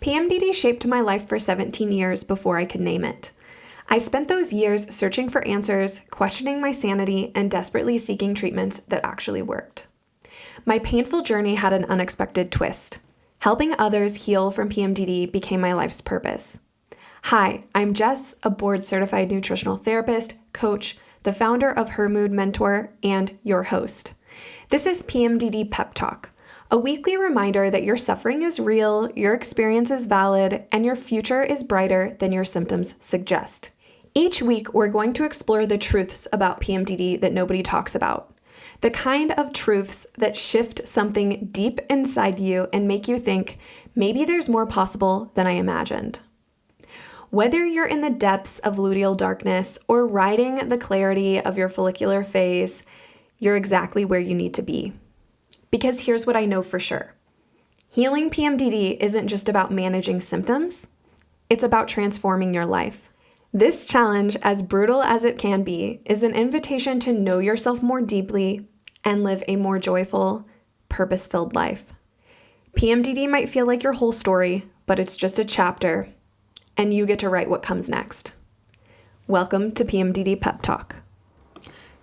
PMDD shaped my life for 17 years before I could name it. I spent those years searching for answers, questioning my sanity, and desperately seeking treatments that actually worked. My painful journey had an unexpected twist. Helping others heal from PMDD became my life's purpose. Hi, I'm Jess, a board-certified nutritional therapist, coach, the founder of Her Mood Mentor, and your host. This is PMDD Pep Talk, a weekly reminder that your suffering is real, your experience is valid, and your future is brighter than your symptoms suggest. Each week, we're going to explore the truths about PMDD that nobody talks about. The kind of truths that shift something deep inside you and make you think, maybe there's more possible than I imagined. Whether you're in the depths of luteal darkness or riding the clarity of your follicular phase, you're exactly where you need to be. Because here's what I know for sure. Healing PMDD isn't just about managing symptoms, it's about transforming your life. This challenge, as brutal as it can be, is an invitation to know yourself more deeply and live a more joyful, purpose-filled life. PMDD might feel like your whole story, but it's just a chapter, and you get to write what comes next. Welcome to PMDD Pep Talk.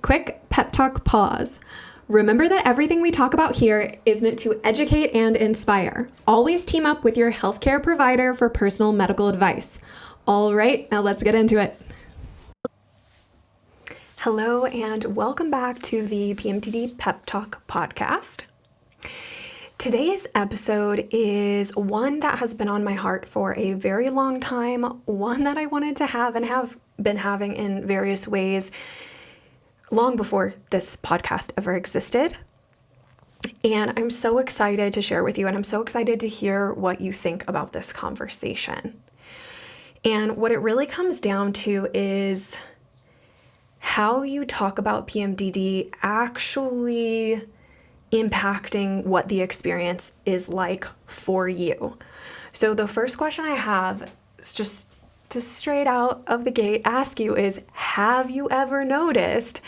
Quick pep talk pause. Remember that everything we talk about here is meant to educate and inspire. Always team up with your healthcare provider for personal medical advice. All right, now let's get into it. Hello, and welcome back to the PMDD Pep Talk podcast. Today's episode is one that has been on my heart for a very long time, one that I wanted to have and have been having in various ways long before this podcast ever existed. And I'm so excited to share with you, and I'm so excited to hear what you think about this conversation. And what it really comes down to is how you talk about PMDD actually impacting what the experience is like for you. So the first question I have is just to straight out of the gate ask you is, have you ever noticed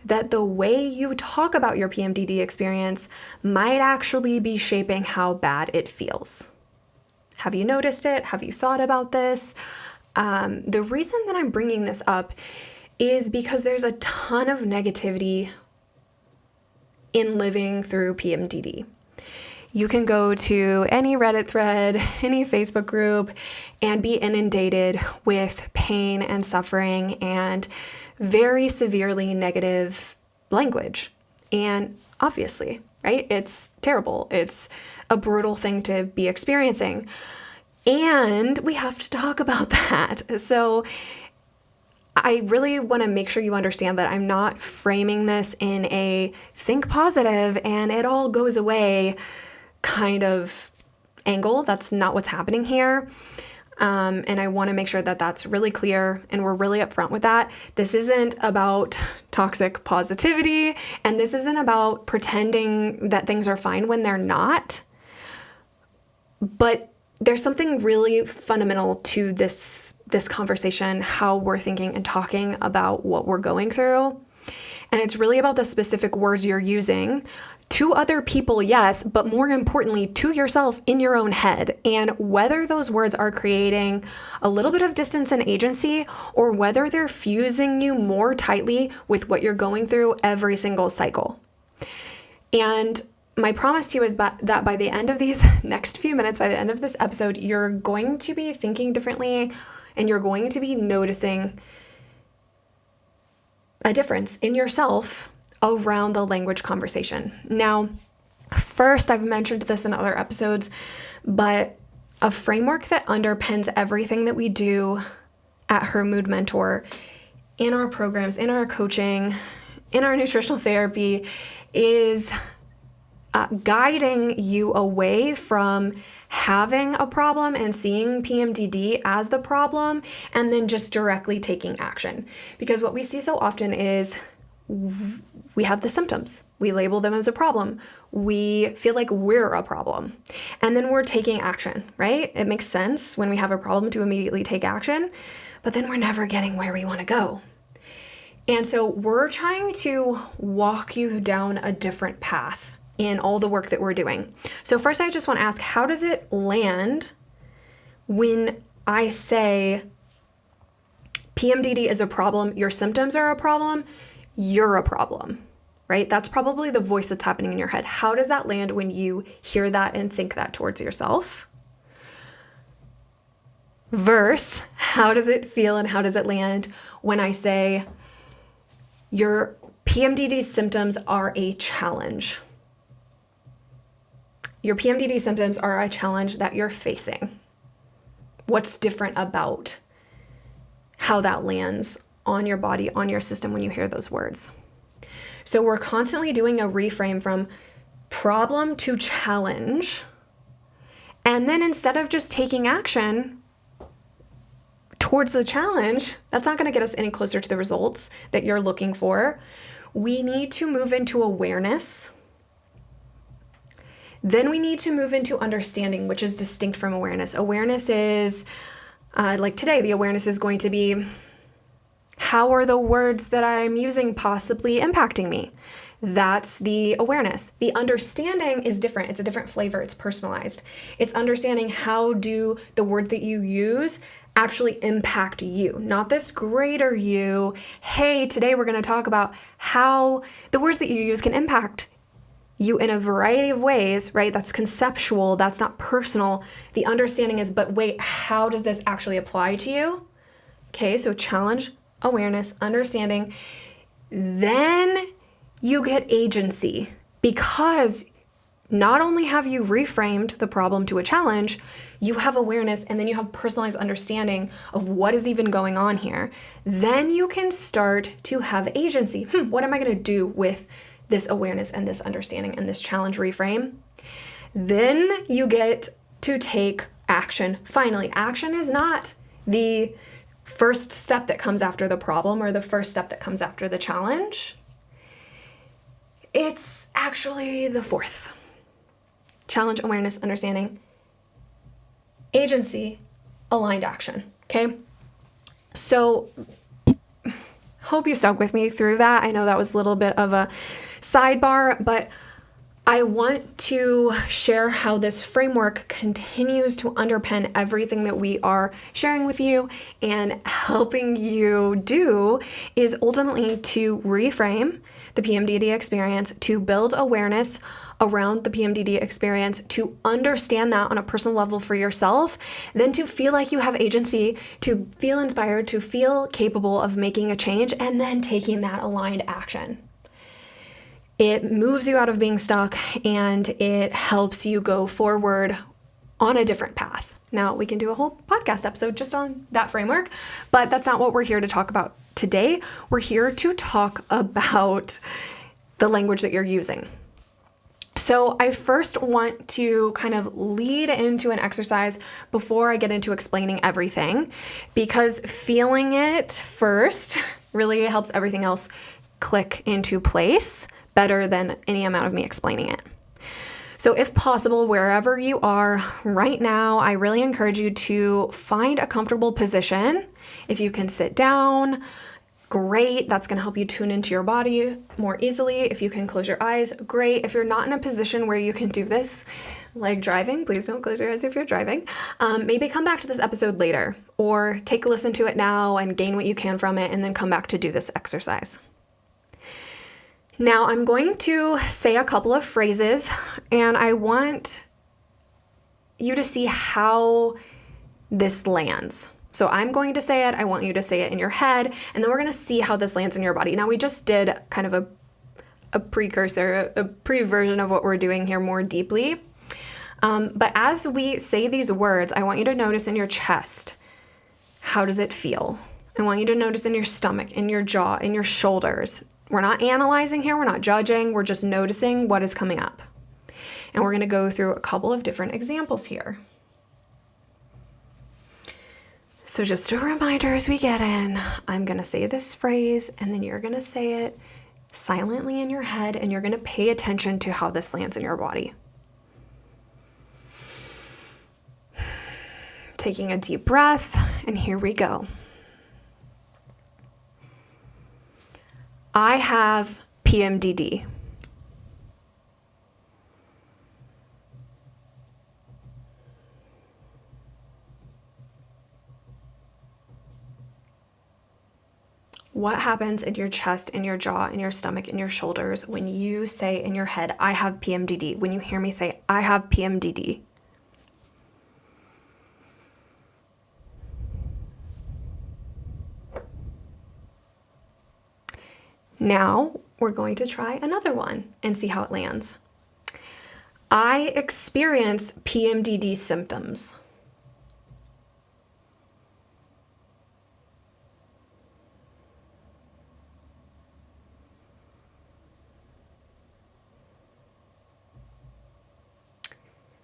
that the way you talk about your PMDD experience might actually be shaping how bad it feels? Have you noticed it? Have you thought about this? The reason that I'm bringing this up is because there's a ton of negativity in living through PMDD. You can go to any Reddit thread, any Facebook group, and be inundated with pain and suffering and very severely negative language. And obviously, right? It's terrible. It's a brutal thing to be experiencing. And we have to talk about that. So I really want to make sure you understand that I'm not framing this in a think positive and it all goes away kind of angle. That's not what's happening here. And I want to make sure that that's really clear and we're really upfront with that. This isn't about toxic positivity, and this isn't about pretending that things are fine when they're not. But there's something really fundamental to this conversation, how we're thinking and talking about what we're going through. And it's really about the specific words you're using to other people, yes, but more importantly, to yourself in your own head, and whether those words are creating a little bit of distance and agency, or whether they're fusing you more tightly with what you're going through every single cycle. And my promise to you is that by the end of these next few minutes, by the end of this episode, you're going to be thinking differently and you're going to be noticing a difference in yourself around the language conversation. Now, first, I've mentioned this in other episodes, but a framework that underpins everything that we do at Her Mood Mentor, in our programs, in our coaching, in our nutritional therapy, is guiding you away from having a problem and seeing PMDD as the problem and then just directly taking action. Because what we see so often is we have the symptoms. We label them as a problem. We feel like we're a problem. And then we're taking action, right? It makes sense when we have a problem to immediately take action, but then we're never getting where we want to go. And so we're trying to walk you down a different path in all the work that we're doing. So first, I just want to ask, how does it land when I say PMDD is a problem, your symptoms are a problem, you're a problem, right? That's probably the voice that's happening in your head. How does that land when you hear that and think that towards yourself? Verse, how does it feel and how does it land when I say your PMDD symptoms are a challenge? Your PMDD symptoms are a challenge that you're facing. What's different about how that lands on your body, on your system when you hear those words? So we're constantly doing a reframe from problem to challenge. And then instead of just taking action towards the challenge, that's not going to get us any closer to the results that you're looking for. We need to move into awareness. Then we need to move into understanding, which is distinct from awareness. Awareness is, like today, the awareness is going to be, how are the words that I'm using possibly impacting me? That's the awareness. The understanding is different. It's a different flavor. It's personalized. It's understanding how do the words that you use actually impact you, not this greater you. Hey, today we're going to talk about how the words that you use can impact you in a variety of ways, right? That's conceptual. That's not personal. The understanding is, but wait, how does this actually apply to you? Okay, so challenge, awareness, understanding. Then you get agency, because not only have you reframed the problem to a challenge, you have awareness, and then you have personalized understanding of what is even going on here. Then you can start to have agency. What am I going to do with this awareness and this understanding and this challenge reframe? Then you get to take action. Finally, action is not the first step that comes after the problem or the first step that comes after the challenge. It's actually the fourth. Challenge, awareness, understanding, agency, aligned action. Okay? So hope you stuck with me through that. I know that was a little bit of a sidebar, but I want to share how this framework continues to underpin everything that we are sharing with you and helping you do is ultimately to reframe the PMDD experience, to build awareness around the PMDD experience, to understand that on a personal level for yourself, then to feel like you have agency, to feel inspired, to feel capable of making a change, and then taking that aligned action. It moves you out of being stuck and it helps you go forward on a different path. Now, we can do a whole podcast episode just on that framework, but that's not what we're here to talk about today. We're here to talk about the language that you're using. So I first want to kind of lead into an exercise before I get into explaining everything, because feeling it first really helps everything else click into place better than any amount of me explaining it. So if possible, wherever you are right now, I really encourage you to find a comfortable position. If you can sit down, great. That's going to help you tune into your body more easily. If you can close your eyes, great. If you're not in a position where you can do this, like driving, please don't close your eyes if you're driving. Maybe come back to this episode later, or take a listen to it now and gain what you can from it, and then come back to do this exercise. Now, I'm going to say a couple of phrases, and I want you to see how this lands. So I'm going to say it, I want you to say it in your head, and then we're going to see how this lands in your body. Now, we just did kind of a precursor, a pre-version of what we're doing here more deeply. But as we say these words, I want you to notice in your chest, how does it feel? I want you to notice in your stomach, in your jaw, in your shoulders. We're not analyzing here, we're not judging, we're just noticing what is coming up. And we're going to go through a couple of different examples here. So just a reminder as we get in, I'm going to say this phrase, and then you're going to say it silently in your head, and you're going to pay attention to how this lands in your body. Taking a deep breath, and here we go. I have PMDD. What happens in your chest, in your jaw, in your stomach, in your shoulders when you say in your head, I have PMDD? When you hear me say, I have PMDD? Now we're going to try another one and see how it lands. I experience PMDD symptoms.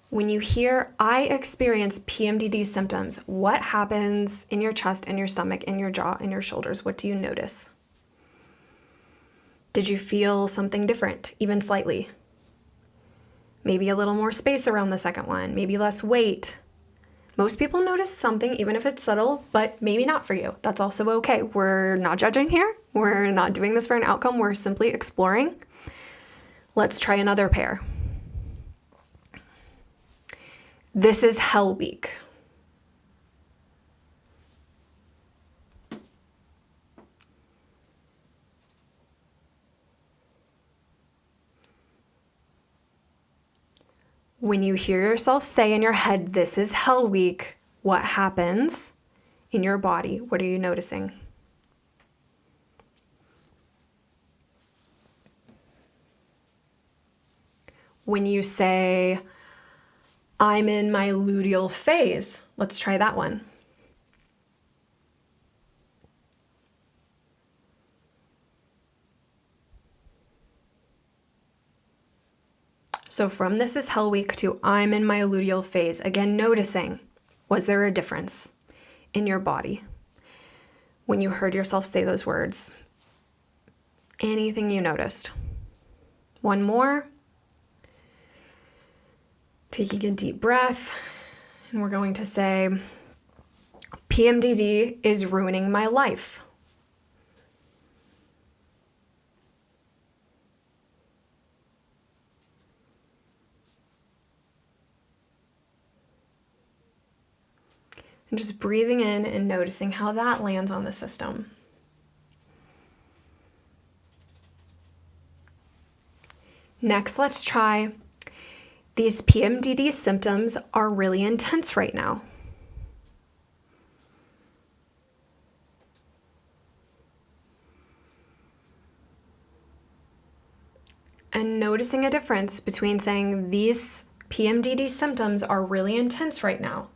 When you hear, I experience PMDD symptoms, what happens in your chest, in your stomach, in your jaw, in your shoulders? What do you notice? Did you feel something different, even slightly? Maybe a little more space around the second one, maybe less weight. Most people notice something, even if it's subtle, but maybe not for you. That's also okay. We're not judging here. We're not doing this for an outcome. We're simply exploring. Let's try another pair. This is hell week. When you hear yourself say in your head, this is hell week, what happens in your body? What are you noticing? When you say, I'm in my luteal phase, let's try that one. So from this is hell week to I'm in my luteal phase, again, noticing, was there a difference in your body when you heard yourself say those words? Anything you noticed? One more. Taking a deep breath, and we're going to say, PMDD is ruining my life. And just breathing in and noticing how that lands on the system. Next, let's try, these PMDD symptoms are really intense right now. And noticing a difference between saying these PMDD symptoms are really intense right now.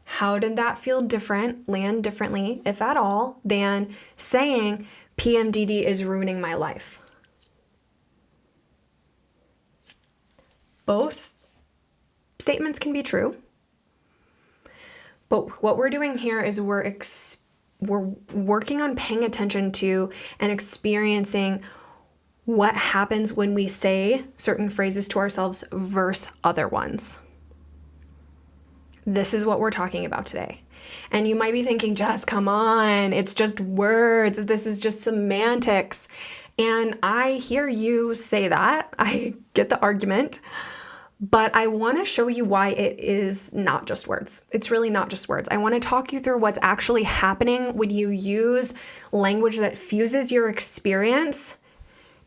How did that feel different, land differently, if at all, than saying PMDD is ruining my life? Both statements can be true, but what we're doing here is we're working on paying attention to and experiencing what happens when we say certain phrases to ourselves versus other ones. This is what we're talking about today. And you might be thinking, Jess, come on, it's just words. This is just semantics. And I hear you say that. I get the argument. But I want to show you why it is not just words. It's really not just words. I want to talk you through what's actually happening when you use language that fuses your experience.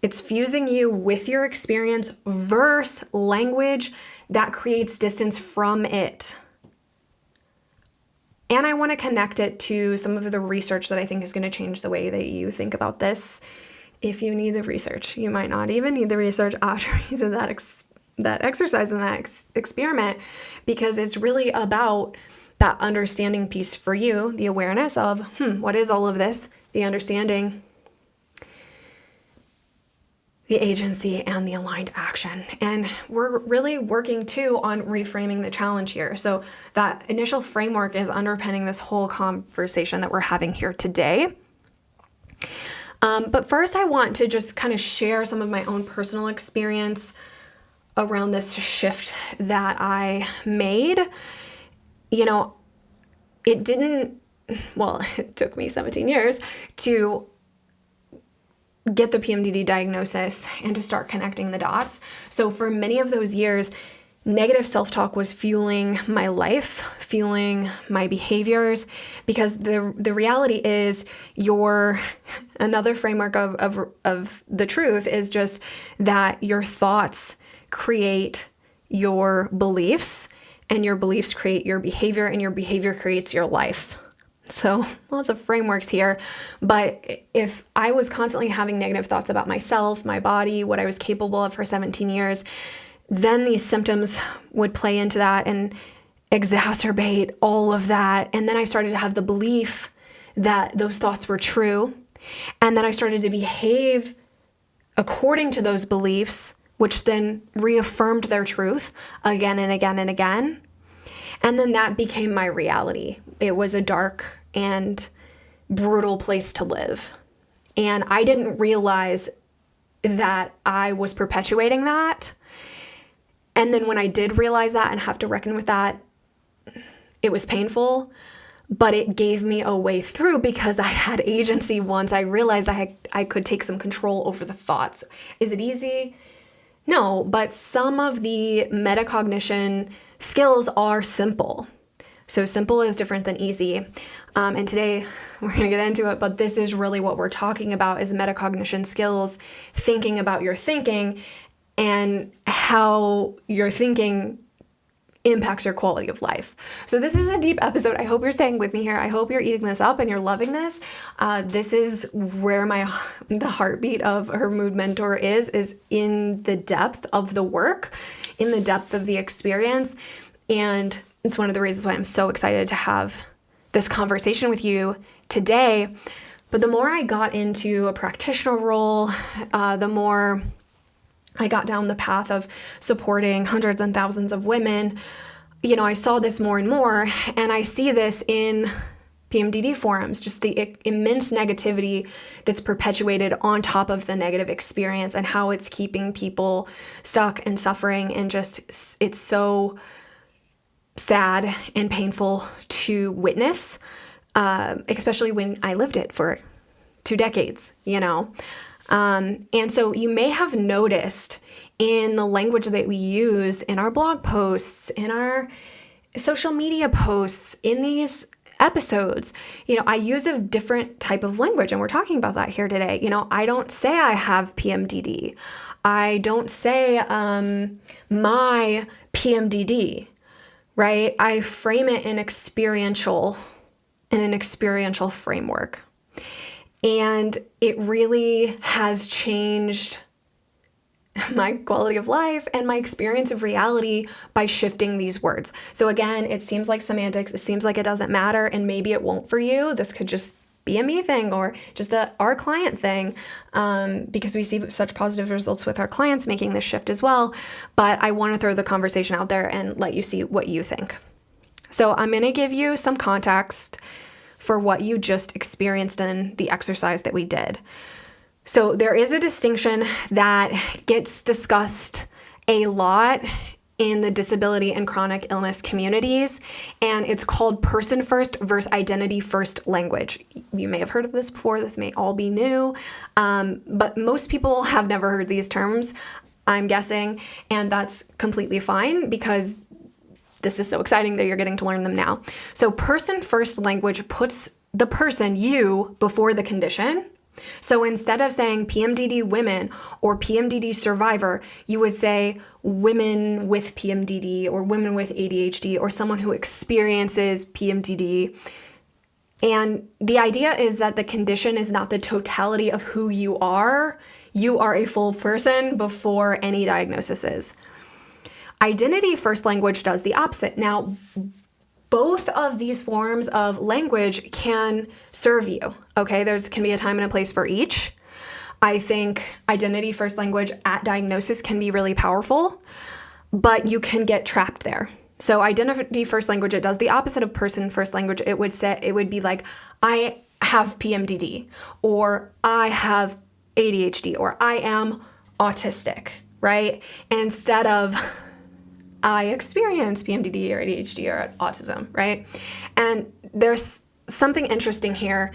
It's fusing you with your experience versus language that creates distance from it. And I want to connect it to some of the research that I think is going to change the way that you think about this. If you need the research, you might not even need the research after you did that exercise and that experiment, because it's really about that understanding piece for you, the awareness of, what is all of this? The understanding, the agency, and the aligned action. And we're really working too on reframing the challenge here. So that initial framework is underpinning this whole conversation that we're having here today. But first I want to just kind of share some of my own personal experience around this shift that I made. You know, it took me 17 years to get the PMDD diagnosis and to start connecting the dots. So for many of those years, negative self-talk was fueling my life, fueling my behaviors, because the reality is another framework of the truth is just that your thoughts create your beliefs, and your beliefs create your behavior, and your behavior creates your life. So lots of frameworks here, but if I was constantly having negative thoughts about myself, my body, what I was capable of for 17 years, then these symptoms would play into that and exacerbate all of that. And then I started to have the belief that those thoughts were true. And then I started to behave according to those beliefs, which then reaffirmed their truth again and again and again. And then that became my reality. It was a dark and brutal place to live. And I didn't realize that I was perpetuating that. And then when I did realize that and have to reckon with that, it was painful, but it gave me a way through because I had agency once I realized I could take some control over the thoughts. Is it easy? No, but some of the metacognition skills are simple. So simple is different than easy. And today we're going to get into it, but this is really what we're talking about is metacognition skills, thinking about your thinking and how your thinking impacts your quality of life. So this is a deep episode. I hope you're staying with me here. I hope you're eating this up and you're loving this. This is where the heartbeat of Her Mood Mentor is in the depth of the work, in the depth of the experience. And it's one of the reasons why I'm so excited to have this conversation with you today. But the more I got into a practitioner role, the more I got down the path of supporting hundreds and thousands of women. I saw this more and more, and I see this in PMDD forums, just the immense negativity that's perpetuated on top of the negative experience and how it's keeping people stuck and suffering, and just it's so sad and painful to witness, especially when I lived it for 2 decades, And so you may have noticed in the language that we use in our blog posts, in our social media posts, in these episodes, I use a different type of language, and we're talking about that here today. I don't say I have PMDD. I don't say my PMDD, right? I frame it in an experiential framework. And it really has changed my quality of life and my experience of reality by shifting these words. So again, it seems like semantics. It seems like it doesn't matter, and maybe it won't for you. This could just be a me thing or just our client thing, because we see such positive results with our clients making this shift as well. But I want to throw the conversation out there and let you see what you think. So I'm going to give you some context for what you just experienced in the exercise that we did. So there is a distinction that gets discussed a lot in the disability and chronic illness communities, and it's called person first versus identity first language. You may have heard of this before. This may all be new, but most people have never heard these terms, I'm guessing, and that's completely fine because this is so exciting that you're getting to learn them now. So person first language puts the person, you, before the condition. So instead of saying PMDD women or PMDD survivor, you would say women with PMDD or women with ADHD or someone who experiences PMDD. And the idea is that the condition is not the totality of who you are. You are a full person before any diagnosis is. Identity first language does the opposite. Now, both of these forms of language can serve you, okay? There can be a time and a place for each. I think identity first language at diagnosis can be really powerful, but you can get trapped there. So identity first language, it does the opposite of person first language. It would be like, I have PMDD, or I have ADHD, or I am autistic, right? And instead of I experience PMDD or ADHD or autism, right? And there's something interesting here.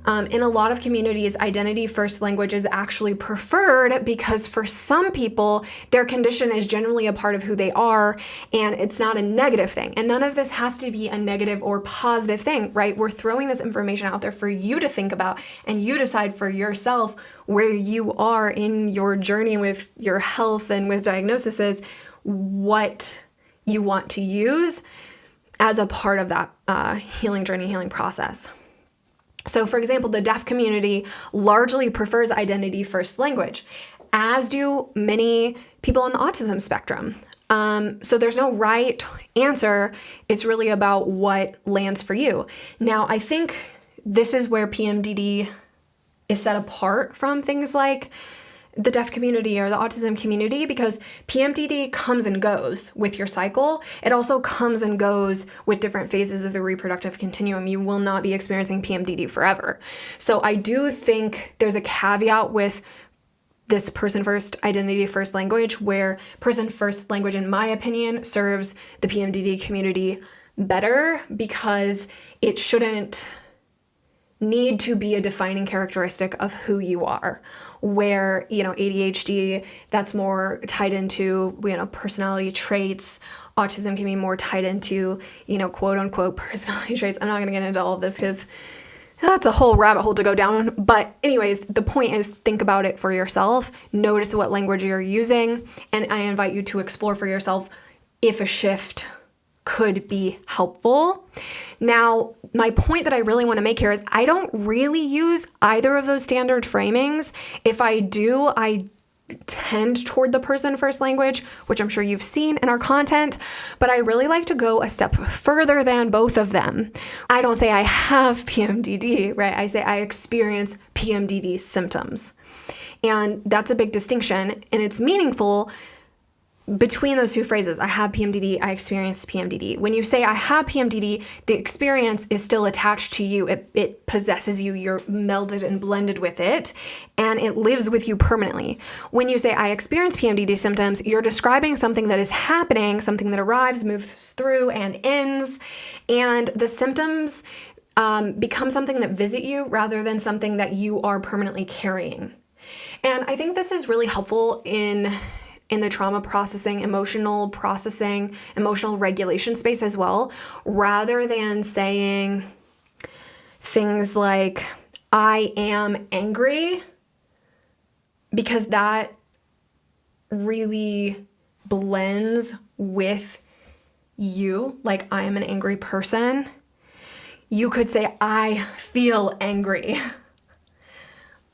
In a lot of communities, identity first language is actually preferred because for some people, their condition is generally a part of who they are, and it's not a negative thing. And none of this has to be a negative or positive thing, right? We're throwing this information out there for you to think about and you decide for yourself where you are in your journey with your health and with diagnoses, what you want to use as a part of that healing journey, healing process. So for example, the deaf community largely prefers identity first language, as do many people on the autism spectrum. So there's no right answer. It's really about what lands for you. Now, I think this is where PMDD is set apart from things like the deaf community or the autism community, because PMDD comes and goes with your cycle. It also comes and goes with different phases of the reproductive continuum. You will not be experiencing PMDD forever. So I do think there's a caveat with this person first, identity first language, where person first language, in my opinion, serves the PMDD community better because it shouldn't need to be a defining characteristic of who you are, where, ADHD, that's more tied into, personality traits. Autism can be more tied into, quote unquote personality traits. I'm not going to get into all of this because that's a whole rabbit hole to go down. But anyways, the point is, think about it for yourself. Notice what language you're using. And I invite you to explore for yourself if a shift could be helpful. Now, my point that I really want to make here is I don't really use either of those standard framings. If I do, I tend toward the person first language, which I'm sure you've seen in our content, but I really like to go a step further than both of them. I don't say I have PMDD, right? I say I experience PMDD symptoms. And that's a big distinction, and it's meaningful between those two phrases. I have PMDD, I experience PMDD. When you say I have PMDD, the experience is still attached to you. It possesses you, you're melded and blended with it, and it lives with you permanently. When you say I experience PMDD symptoms, you're describing something that is happening, something that arrives, moves through, and ends, and the symptoms become something that visit you rather than something that you are permanently carrying. And I think this is really helpful in the trauma processing, emotional regulation space as well, rather than saying things like, I am angry, because that really blends with you, like I am an angry person. You could say, I feel angry.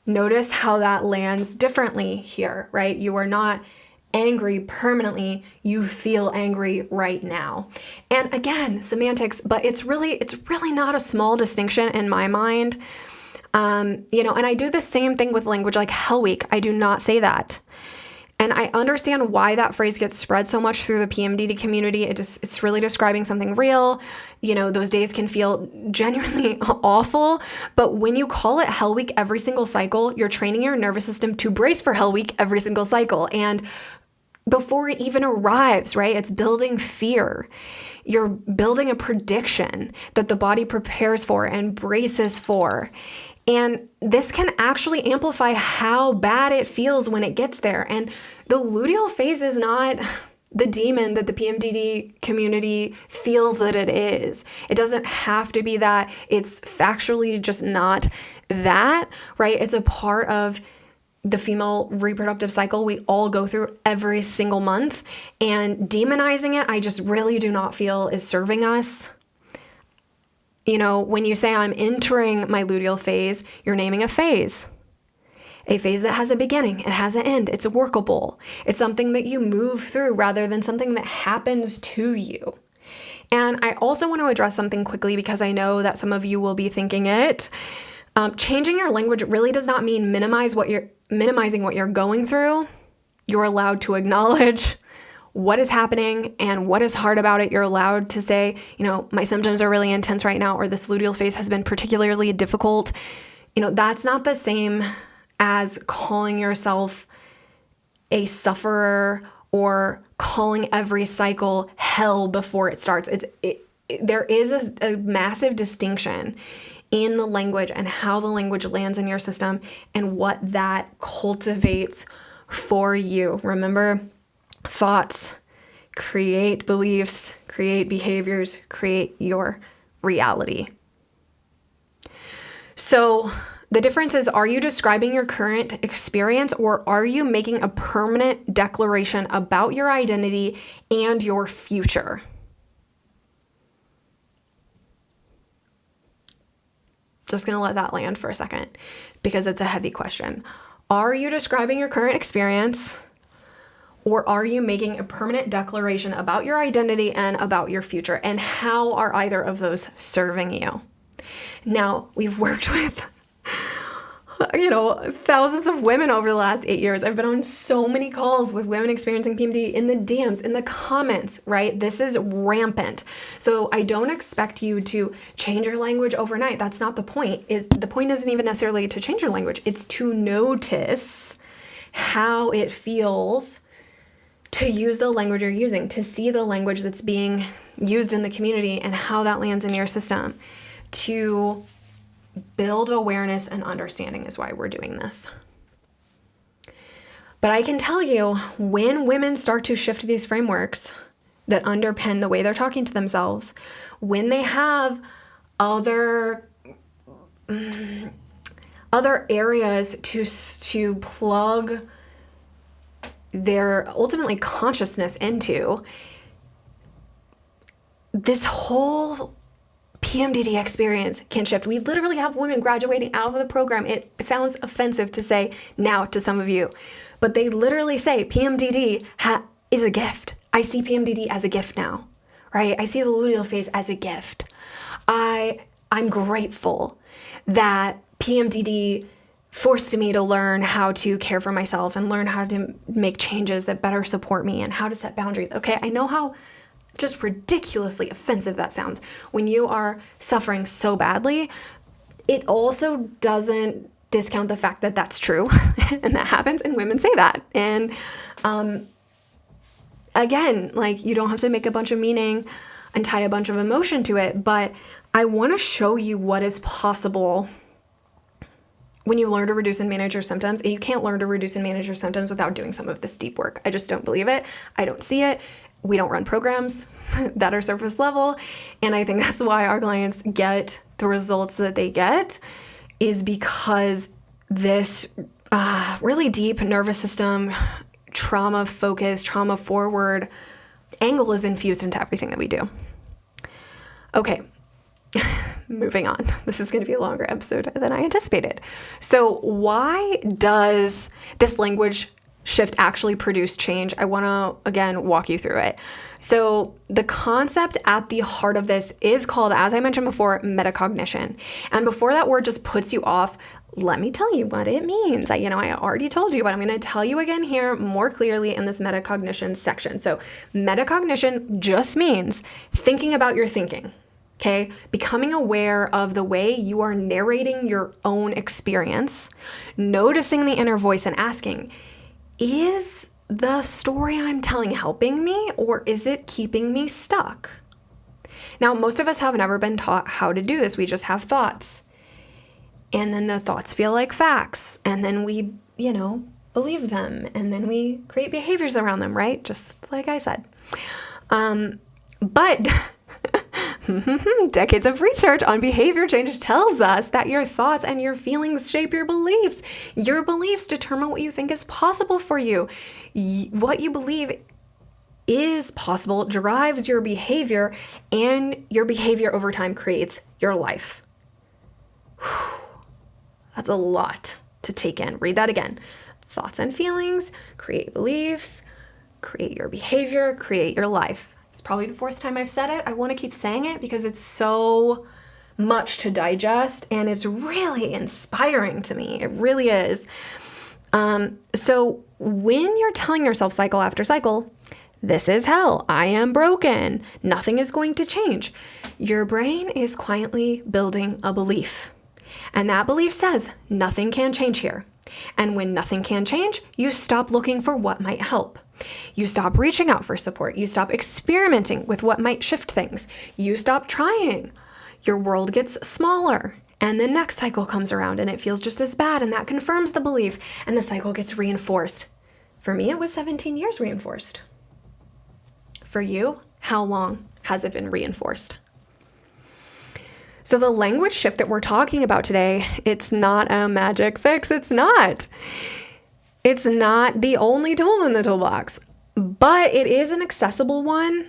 Notice how that lands differently here, right? You are not angry permanently, you feel angry right now. And again, semantics, but it's really not a small distinction in my mind. And I do the same thing with language like Hell Week. I do not say that. And I understand why that phrase gets spread so much through the PMDD community. It's really describing something real. Those days can feel genuinely awful. But when you call it Hell Week every single cycle, you're training your nervous system to brace for Hell Week every single cycle. And before it even arrives, right? It's building fear. You're building a prediction that the body prepares for and braces for. And this can actually amplify how bad it feels when it gets there. And the luteal phase is not the demon that the PMDD community feels that it is. It doesn't have to be that. It's factually just not that, right? It's a part of the female reproductive cycle we all go through every single month, and demonizing it, I just really do not feel is serving us. When you say I'm entering my luteal phase, you're naming a phase that has a beginning, it has an end, it's workable. It's something that you move through rather than something that happens to you. And I also want to address something quickly because I know that some of you will be thinking it. Changing your language really does not mean minimizing what you're going through. You're allowed to acknowledge what is happening and what is hard about it. You're allowed to say, my symptoms are really intense right now, or this luteal phase has been particularly difficult. That's not the same as calling yourself a sufferer or calling every cycle hell before it starts. There is a massive distinction in the language and how the language lands in your system and what that cultivates for you. Remember, thoughts create beliefs, create behaviors, create your reality. So the difference is, are you describing your current experience, or are you making a permanent declaration about your identity and your future? Just going to let that land for a second because it's a heavy question. Are you describing your current experience, or are you making a permanent declaration about your identity and about your future? And how are either of those serving you? Now, we've worked with thousands of women over the last 8 years. I've been on so many calls with women experiencing PMDD, in the DMs, in the comments, right? This is rampant. So I don't expect you to change your language overnight. That's not the point. The point isn't even necessarily to change your language. It's to notice how it feels to use the language you're using, to see the language that's being used in the community and how that lands in your system. To build awareness and understanding is why we're doing this. But I can tell you, when women start to shift these frameworks that underpin the way they're talking to themselves, when they have other areas to plug their ultimately consciousness into, this whole PMDD experience can shift. We literally have women graduating out of the program. It sounds offensive to say now to some of you, but they literally say PMDD is a gift. I see PMDD as a gift now, right? I see the luteal phase as a gift. I'm grateful that PMDD forced me to learn how to care for myself and learn how to make changes that better support me and how to set boundaries. Okay, I know how just ridiculously offensive that sounds when you are suffering so badly. It also doesn't discount the fact that that's true and that happens, and women say that. And again, like, you don't have to make a bunch of meaning and tie a bunch of emotion to it, but I want to show you what is possible when you learn to reduce and manage your symptoms. And you can't learn to reduce and manage your symptoms without doing some of this deep work. I just don't believe it. I don't see it. We don't run programs that are surface level. And I think that's why our clients get the results that they get, is because this really deep nervous system, trauma focused, trauma forward angle is infused into everything that we do. Okay, moving on. This is going to be a longer episode than I anticipated. So why does this language shift actually produce change? I want to, again, walk you through it. So the concept at the heart of this is called, as I mentioned before, metacognition. And before that word just puts you off, let me tell you what it means. I already told you, but I'm going to tell you again here more clearly in this metacognition section. So metacognition just means thinking about your thinking. Okay, becoming aware of the way you are narrating your own experience, noticing the inner voice and asking, is the story I'm telling helping me, or is it keeping me stuck? Now, most of us have never been taught how to do this. We just have thoughts. And then the thoughts feel like facts. And then we, believe them. And then we create behaviors around them, right? Just like I said. But decades of research on behavior change tells us that your thoughts and your feelings shape your beliefs. Your beliefs determine what you think is possible for you. What you believe is possible drives your behavior, and your behavior over time creates your life. Whew. That's a lot to take in. Read that again. Thoughts and feelings create beliefs, create your behavior, create your life. It's probably the fourth time I've said it. I want to keep saying it because it's so much to digest, and it's really inspiring to me. It really is. So when you're telling yourself cycle after cycle, this is hell, I am broken, nothing is going to change, your brain is quietly building a belief. And that belief says nothing can change here. And when nothing can change, you stop looking for what might help. You stop reaching out for support. You stop experimenting with what might shift things. You stop trying. Your world gets smaller. And the next cycle comes around and it feels just as bad, and that confirms the belief, and the cycle gets reinforced. For me, it was 17 years reinforced. For you, how long has it been reinforced? So the language shift that we're talking about today, it's not a magic fix. It's not. It's not the only tool in the toolbox, but it is an accessible one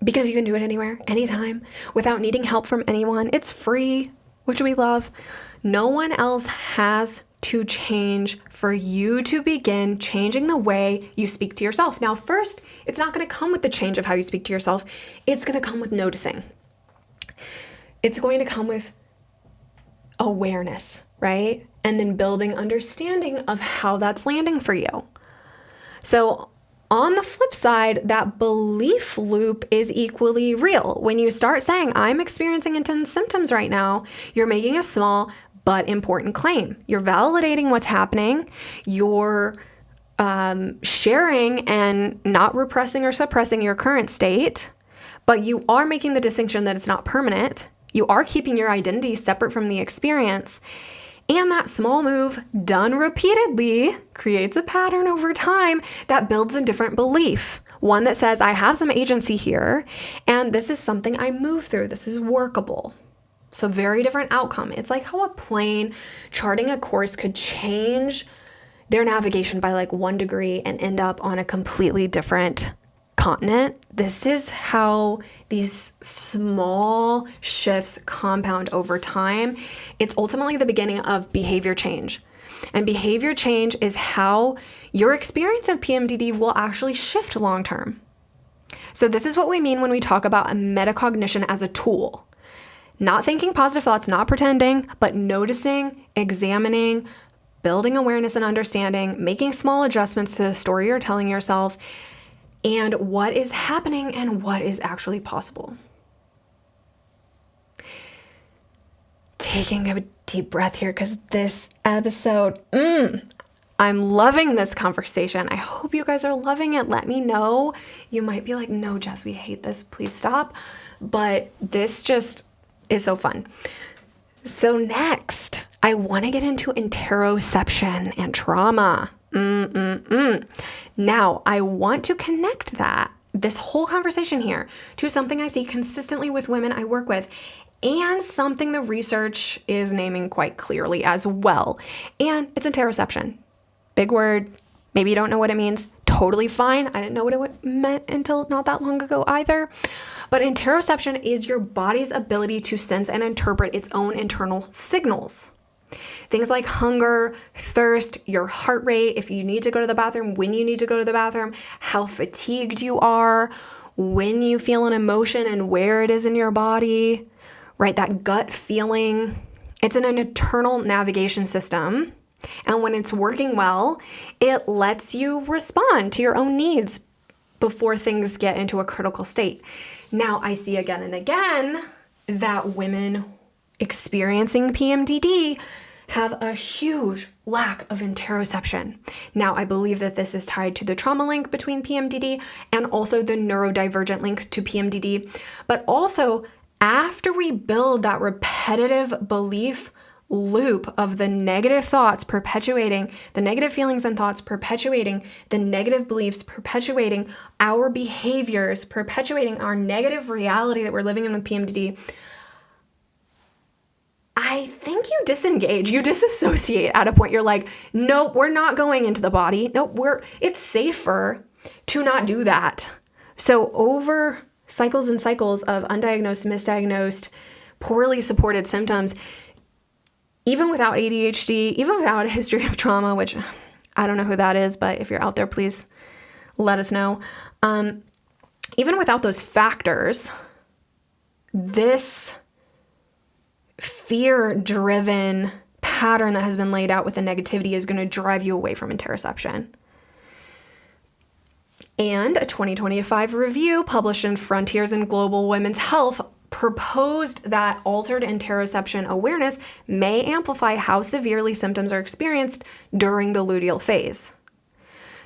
because you can do it anywhere, anytime, without needing help from anyone. It's free, which we love. No one else has to change for you to begin changing the way you speak to yourself. Now, first, it's not going to come with the change of how you speak to yourself. It's going to come with noticing. It's going to come with awareness, right? And then building understanding of how that's landing for you. So on the flip side, that belief loop is equally real. When you start saying, I'm experiencing intense symptoms right now, you're making a small but important claim. You're validating what's happening. You're sharing and not repressing or suppressing your current state, but you are making the distinction that it's not permanent. You are keeping your identity separate from the experience. And that small move done repeatedly creates a pattern over time that builds a different belief. One that says, I have some agency here, and this is something I move through. This is workable. So very different outcome. It's like how a plane charting a course could change their navigation by like 1 degree and end up on a completely different continent. This is how these small shifts compound over time. It's ultimately the beginning of behavior change. And behavior change is how your experience of PMDD will actually shift long term. So this is what we mean when we talk about a metacognition as a tool. Not thinking positive thoughts, not pretending, but noticing, examining, building awareness and understanding, making small adjustments to the story you're telling yourself, and what is happening and what is actually possible. Taking a deep breath here because this episode, I'm loving this conversation. I hope you guys are loving it. Let me know. You might be like, no, Jess, we hate this. Please stop. But this just is so fun. So next, I want to get into interoception and trauma. Now, I want to connect this whole conversation here, to something I see consistently with women I work with, and something the research is naming quite clearly as well. And it's interoception. Big word. Maybe you don't know what it means. Totally fine. I didn't know what it meant until not that long ago either. But interoception is your body's ability to sense and interpret its own internal signals. Things like hunger, thirst, your heart rate, if you need to go to the bathroom, when you need to go to the bathroom, how fatigued you are, when you feel an emotion and where it is in your body, right? That gut feeling. It's an internal navigation system. And when it's working well, it lets you respond to your own needs before things get into a critical state. Now, I see again and again that women experiencing PMDD have a huge lack of interoception. Now, I believe that this is tied to the trauma link between PMDD and also the neurodivergent link to PMDD. But also, after we build that repetitive belief loop of the negative thoughts perpetuating, the negative feelings and thoughts perpetuating, the negative beliefs perpetuating our behaviors, perpetuating our negative reality that we're living in with PMDD, I think you disengage, you disassociate at a point. You're like, nope, we're not going into the body. Nope, it's safer to not do that. So over cycles and cycles of undiagnosed, misdiagnosed, poorly supported symptoms, even without ADHD, even without a history of trauma, which I don't know who that is, but if you're out there, please let us know. Even without those factors, this fear-driven pattern that has been laid out with the negativity is going to drive you away from interoception. And a 2025 review published in Frontiers in Global Women's Health proposed that altered interoception awareness may amplify how severely symptoms are experienced during the luteal phase.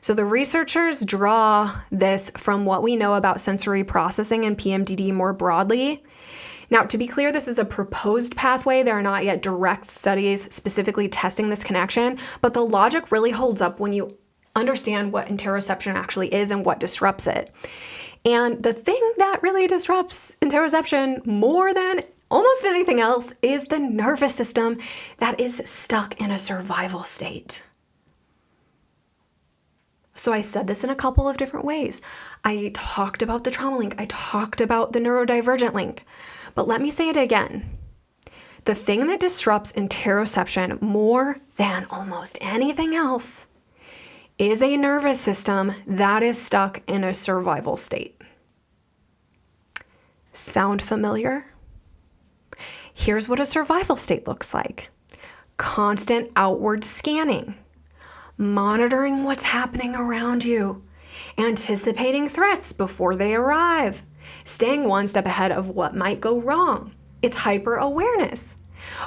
So the researchers draw this from what we know about sensory processing and PMDD more broadly. Now, to be clear, this is a proposed pathway. There are not yet direct studies specifically testing this connection, but the logic really holds up when you understand what interoception actually is and what disrupts it. And the thing that really disrupts interoception more than almost anything else is the nervous system that is stuck in a survival state. So I said this in a couple of different ways. I talked about the trauma link. I talked about the neurodivergent link. But let me say it again. The thing that disrupts interoception more than almost anything else is a nervous system that is stuck in a survival state. Sound familiar? Here's what a survival state looks like. Constant outward scanning, monitoring what's happening around you, anticipating threats before they arrive, staying one step ahead of what might go wrong. It's hyper-awareness,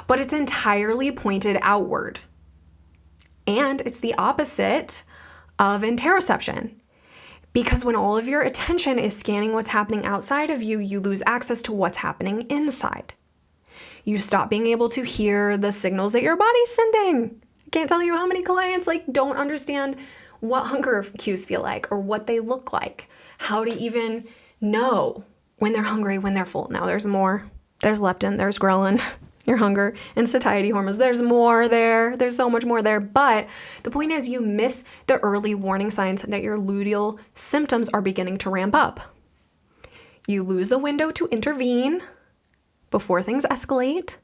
but it's entirely pointed outward. And it's the opposite of interoception. Because when all of your attention is scanning what's happening outside of you, you lose access to what's happening inside. You stop being able to hear the signals that your body's sending. I can't tell you how many clients don't understand what hunger cues feel like or what they look like, how to even know when they're hungry, when they're full. Now there's more. There's leptin, there's ghrelin, your hunger, and satiety hormones. There's more there. There's so much more there. But the point is you miss the early warning signs that your luteal symptoms are beginning to ramp up. You lose the window to intervene before things escalate,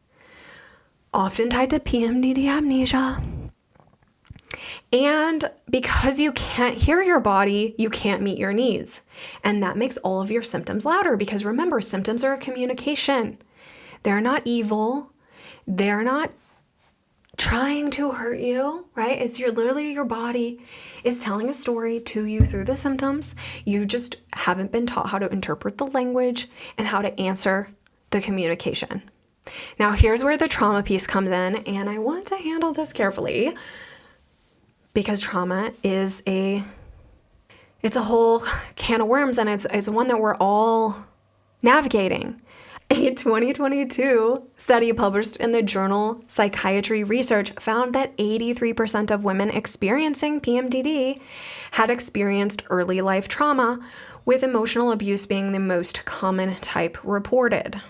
often tied to PMDD amnesia. And because you can't hear your body, you can't meet your needs. And that makes all of your symptoms louder because remember, symptoms are a communication. They're not evil. They're not trying to hurt you, right? It's literally your body is telling a story to you through the symptoms. You just haven't been taught how to interpret the language and how to answer the communication. Now, here's where the trauma piece comes in, and I want to handle this carefully because trauma is it's a whole can of worms, and it's one that we're all navigating. A 2022 study published in the journal Psychiatry Research found that 83% of women experiencing PMDD had experienced early life trauma, with emotional abuse being the most common type reported.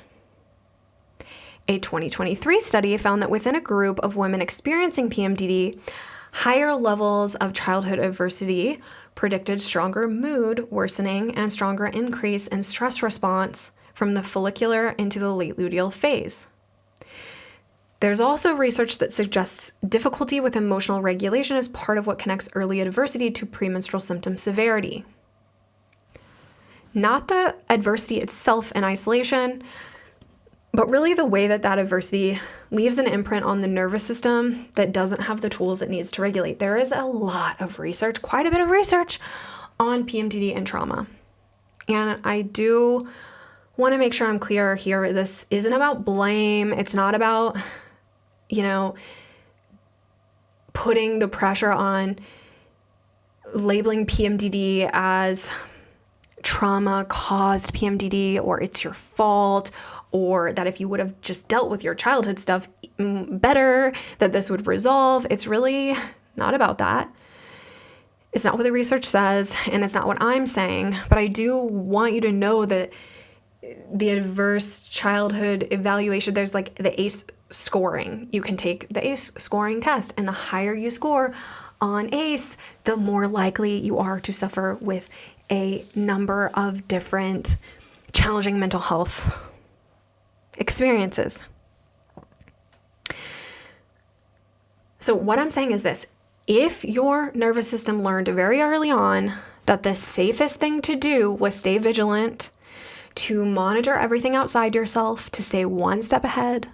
A 2023 study found that within a group of women experiencing PMDD, higher levels of childhood adversity predicted stronger mood worsening and stronger increase in stress response from the follicular into the late luteal phase. There's also research that suggests difficulty with emotional regulation as part of what connects early adversity to premenstrual symptom severity. Not the adversity itself in isolation, but really the way that adversity leaves an imprint on the nervous system that doesn't have the tools it needs to regulate. There is a lot of research, quite a bit of research on PMDD and trauma. And I do want to make sure I'm clear here. This isn't about blame. It's not about, putting the pressure on labeling PMDD as trauma caused PMDD or it's your fault, or that if you would have just dealt with your childhood stuff better, that this would resolve. It's really not about that. It's not what the research says, and it's not what I'm saying, but I do want you to know that the adverse childhood evaluation, there's the ACE scoring. You can take the ACE scoring test, and the higher you score on ACE, the more likely you are to suffer with a number of different challenging mental health experiences. So what I'm saying is this: if your nervous system learned very early on that the safest thing to do was stay vigilant, to monitor everything outside yourself, to stay one step ahead,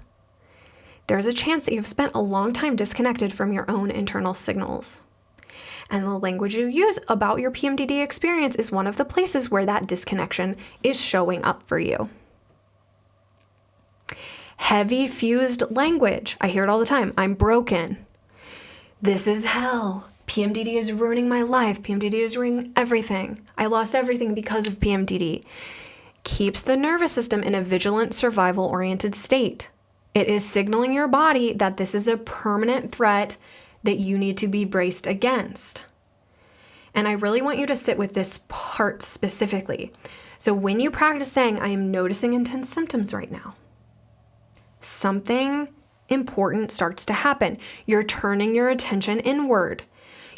there's a chance that you've spent a long time disconnected from your own internal signals. And the language you use about your PMDD experience is one of the places where that disconnection is showing up for you. Heavy fused language. I hear it all the time. I'm broken. This is hell. PMDD is ruining my life. PMDD is ruining everything. I lost everything because of PMDD. keeps the nervous system in a vigilant, survival-oriented state. It is signaling your body that this is a permanent threat that you need to be braced against. And I really want you to sit with this part specifically. So when you practice saying, I am noticing intense symptoms right now, something important starts to happen. You're turning your attention inward.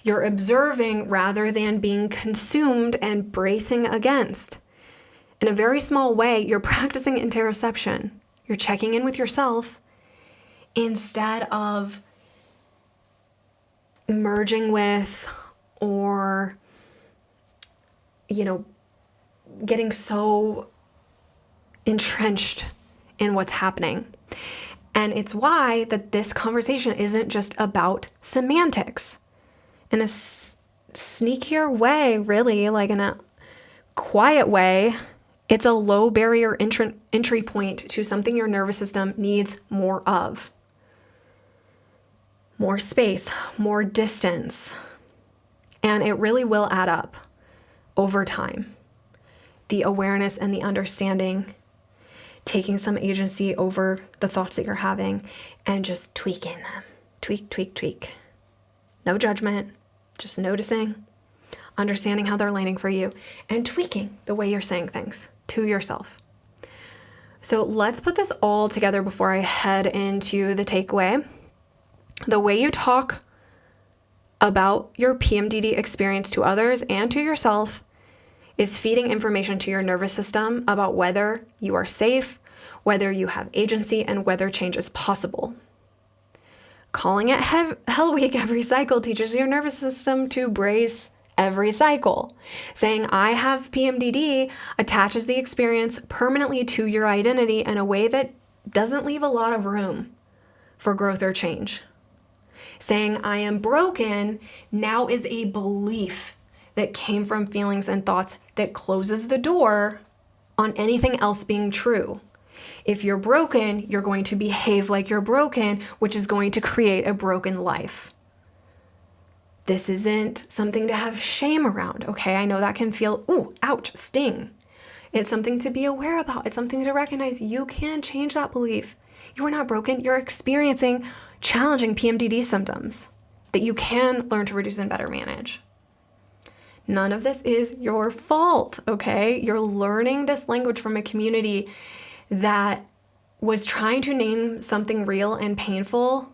You're observing rather than being consumed and bracing against. In a very small way, you're practicing interoception. You're checking in with yourself instead of merging with or, getting so entrenched in what's happening. And it's why that this conversation isn't just about semantics. In a sneakier way, really, like in a quiet way, it's a low barrier entry point to something your nervous system needs more of. More space, more distance. And it really will add up over time. The awareness and the understanding, taking some agency over the thoughts that you're having and just tweaking them. Tweak, tweak, tweak. No judgment, just noticing, understanding how they're landing for you, and tweaking the way you're saying things to yourself. So let's put this all together before I head into the takeaway. The way you talk about your PMDD experience to others and to yourself is feeding information to your nervous system about whether you are safe, whether you have agency, and whether change is possible. Calling it Hell Week every cycle teaches your nervous system to brace every cycle. Saying I have PMDD attaches the experience permanently to your identity in a way that doesn't leave a lot of room for growth or change. Saying I am broken now is a belief that came from feelings and thoughts that closes the door on anything else being true. If you're broken, you're going to behave like you're broken, which is going to create a broken life. This isn't something to have shame around, okay? I know that can feel, ooh, ouch, sting. It's something to be aware about. It's something to recognize you can change that belief. You are not broken. You're experiencing challenging PMDD symptoms that you can learn to reduce and better manage. None of this is your fault, okay? You're learning this language from a community that was trying to name something real and painful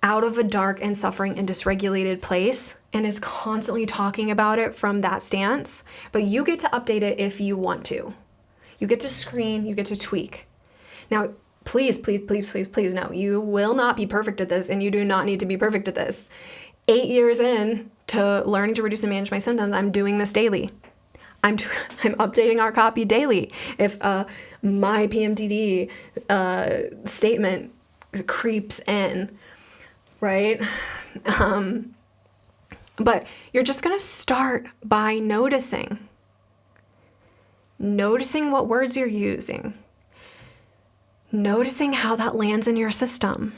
out of a dark and suffering and dysregulated place and is constantly talking about it from that stance, but you get to update it if you want to. You get to screen, you get to tweak. Now, please know, you will not be perfect at this and you do not need to be perfect at this. 8 years in to learning to reduce and manage my symptoms, I'm doing this daily. I'm updating our copy daily. If my PMDD statement creeps in, right? But you're just going to start by noticing what words you're using, noticing how that lands in your system.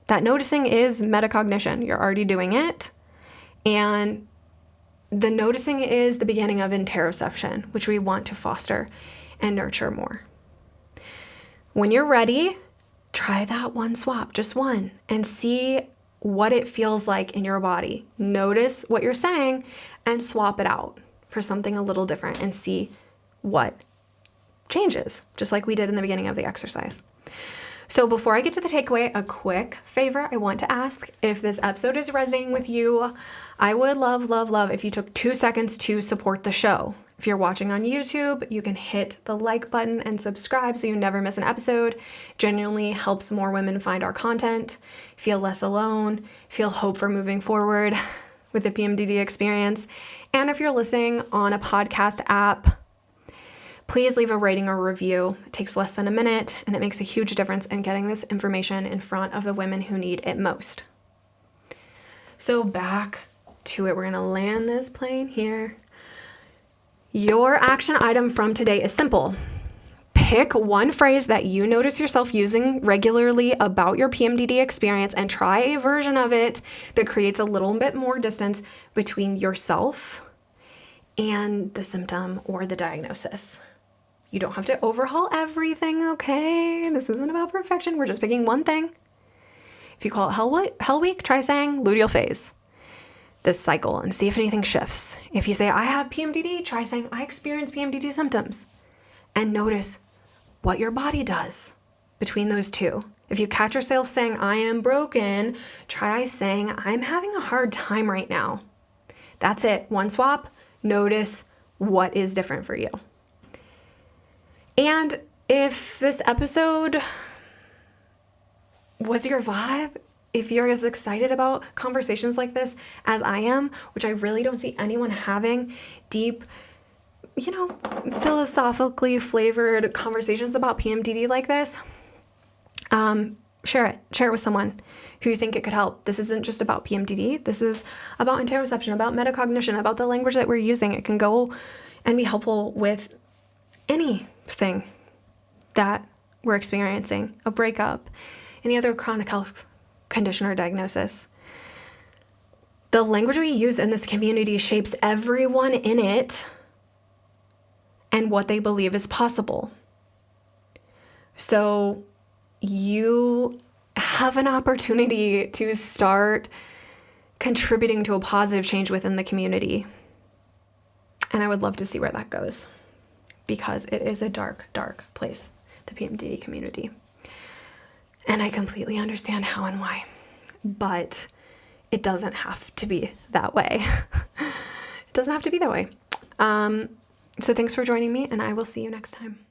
That noticing is metacognition. You're already doing it. And the noticing is the beginning of interoception, which we want to foster and nurture more. When you're ready, try that one swap, just one, and see what it feels like in your body. Notice what you're saying and swap it out for something a little different and see what changes, just like we did in the beginning of the exercise. So before I get to the takeaway, a quick favor I want to ask. If this episode is resonating with you, I would love if you took 2 seconds to support the show. If you're watching on YouTube, you can hit the like button and subscribe so you never miss an episode. Genuinely helps more women find our content, feel less alone, feel hope for moving forward with the PMDD experience. And if you're listening on a podcast app, please leave a rating or review. It takes less than a minute, and it makes a huge difference in getting this information in front of the women who need it most. So back to it. We're going to land this plane here. Your action item from today is simple. Pick one phrase that you notice yourself using regularly about your PMDD experience and try a version of it that creates a little bit more distance between yourself and the symptom or the diagnosis. You don't have to overhaul everything, okay? This isn't about perfection. We're just picking one thing. If you call it Hell Week, try saying luteal phase, this cycle, and see if anything shifts. If you say, I have PMDD, try saying, I experience PMDD symptoms, and notice what your body does between those two. If you catch yourself saying, I am broken, try saying, I'm having a hard time right now. That's it. One swap. Notice what is different for you. And if this episode was your vibe, if you're as excited about conversations like this as I am, which I really don't see anyone having deep, philosophically flavored conversations about PMDD like this, share it with someone who you think it could help. This isn't just about PMDD. This is about interoception, about metacognition, about the language that we're using. It can go and be helpful with anything that we're experiencing, a breakup, any other chronic health condition or diagnosis. The language we use in this community shapes everyone in it and what they believe is possible. So you have an opportunity to start contributing to a positive change within the community. And I would love to see where that goes, because it is a dark, dark place, the PMDD community. And I completely understand how and why, but it doesn't have to be that way. It doesn't have to be that way. So thanks for joining me, and I will see you next time.